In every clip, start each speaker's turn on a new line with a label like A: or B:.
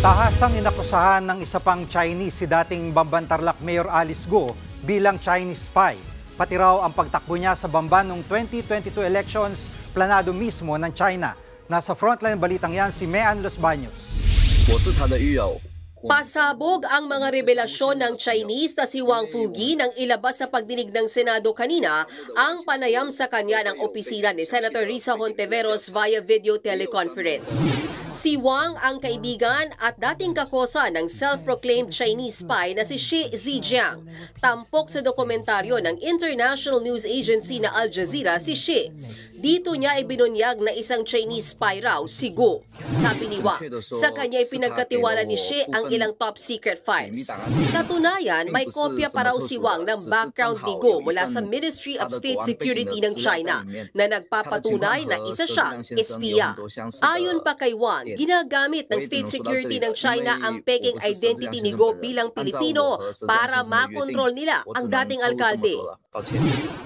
A: Tahasang inakusahan ng isa pang Chinese si dating Bamban Tarlac Mayor Alice Go bilang Chinese spy. Pati raw ang pagtakbo niya sa Bamban noong 2022 elections planado mismo ng China. Nasa frontline balitang yan si Mean Los Baños.
B: Pasabog ang mga revelasyon ng Chinese na si Wang Fugi nang ilabas sa pagdinig ng Senado kanina ang panayam sa kanya ng opisina ni Senator Risa Hontiveros via video teleconference. Si Wang ang kaibigan at dating kakosa ng self-proclaimed Chinese spy na si Xi Zhejiang. Tampok sa dokumentaryo ng International News Agency na Al Jazeera si Xi. Dito niya ibinunyag na isang Chinese spy raw si Go. Sabi ni Wang, sa kanya ipinagkatiwala ni Xi ang ilang top secret files. Katunayan, may kopya pa raw si Wang ng background ni Go mula sa Ministry of State Security ng China na nagpapatunay na isa siyang espiya. Ayon pa kay Wang, ginagamit ng State Security ng China ang peking identity ni Go bilang Pilipino para makontrol nila ang dating alkalde.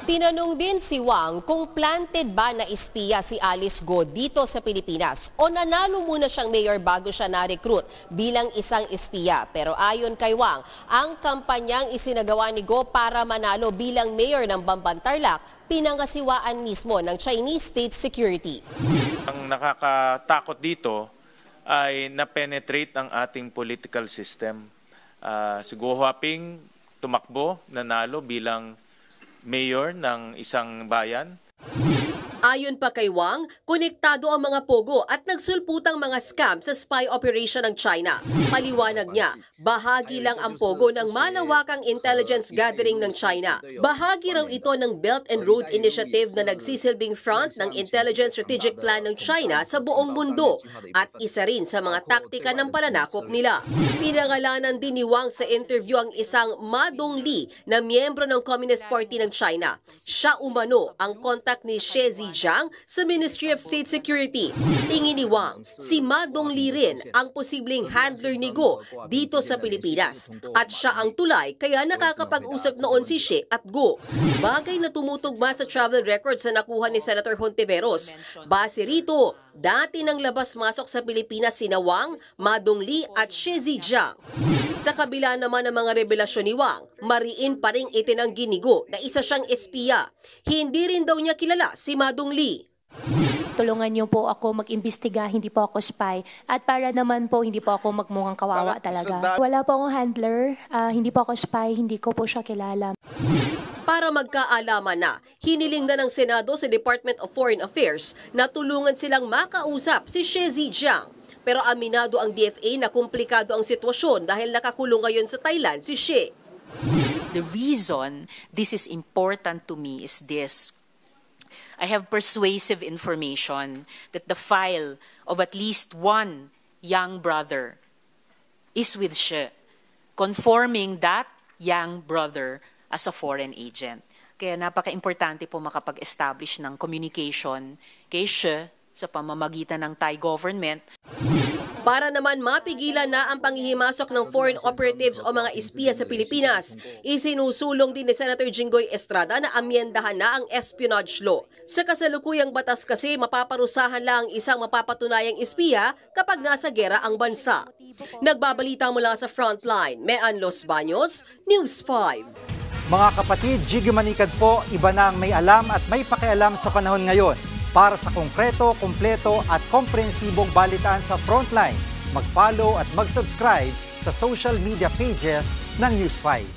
B: Tinanong din si Wang kung planted ba na espiya si Alice Go dito sa Pilipinas o nanalo muna siyang mayor bago siya na-recruit bilang isang espiya. Pero ayon kay Wang, ang kampanyang isinagawa ni Go para manalo bilang mayor ng Bamban Tarlac, pinangasiwaan mismo ng Chinese State Security.
C: Ang nakakatakot dito ay na-penetrate ang ating political system. Si Go Huaping tumakbo, nanalo bilang mayor ng isang bayan.
B: Ayon pa kay Wang, konektado ang mga pogo at nagsulputang mga scam sa spy operation ng China. Paliwanag niya, bahagi lang ang pogo ng malawakang intelligence gathering ng China. Bahagi raw ito ng Belt and Road Initiative na nagsisilbing front ng intelligence strategic plan ng China sa buong mundo at isa rin sa mga taktika ng pananakop nila. Pinangalanan din ni Wang sa interview ang isang Ma Dongli na miyembro ng Communist Party ng China. Siya umano ang kontak ni Xi Zhejiang sa Ministry of State Security. Tingin ni Wang, si Ma Dongli rin ang posibleng handler ni Go dito sa Pilipinas. At siya ang tulay kaya nakakapag-usap noon si Xi at Go. Bagay na tumutugma sa travel records na nakuha ni Senator Hontiveros. Base rito, dati nang labas-masok sa Pilipinas sina Wang, Ma Dongli at Xi Zhejiang. Sa kabila naman ng mga revelasyon ni Wang, mariin pa ring itinanggi ni Go na isa siyang espiya. Hindi rin daw niya kilala si Ma Dongli.
D: Tulungan niyo po ako mag-imbestiga, hindi po ako spy. At para naman po, hindi po ako magmukhang kawawa talaga. Wala po akong handler, hindi po ako spy, hindi ko po siya kilala.
B: Para magkaalaman na, hiniling na ng Senado sa Department of Foreign Affairs na tulungan silang makausap si Xi Zhejiang. Pero aminado ang DFA na komplikado ang sitwasyon dahil nakakulong ngayon sa Thailand si Xi.
E: The reason this is important to me is this. I have persuasive information that the file of at least one young brother is with Xi, conforming that young brother as a foreign agent. Kaya napaka-importante po makapag-establish ng communication kay Xi sa pamamagitan ng Thai government.
B: Para naman mapigilan na ang panghihimasok ng foreign operatives o mga espiya sa Pilipinas, isinusulong din ni Senator Jinggoy Estrada na amyendahan na ang espionage law. Sa kasalukuyang batas kasi, mapaparusahan lang ang isang mapapatunayang espiya kapag nasa gera ang bansa. Nagbabalita mula sa Frontline, Mean Los Baños, News 5.
A: Mga kapatid, Jiggy Manikad po, iba na ang may alam at may pakialam sa panahon ngayon. Para sa konkreto, kumpleto at komprehensibong balitaan sa Frontline, mag-follow at mag-subscribe sa social media pages ng News 5.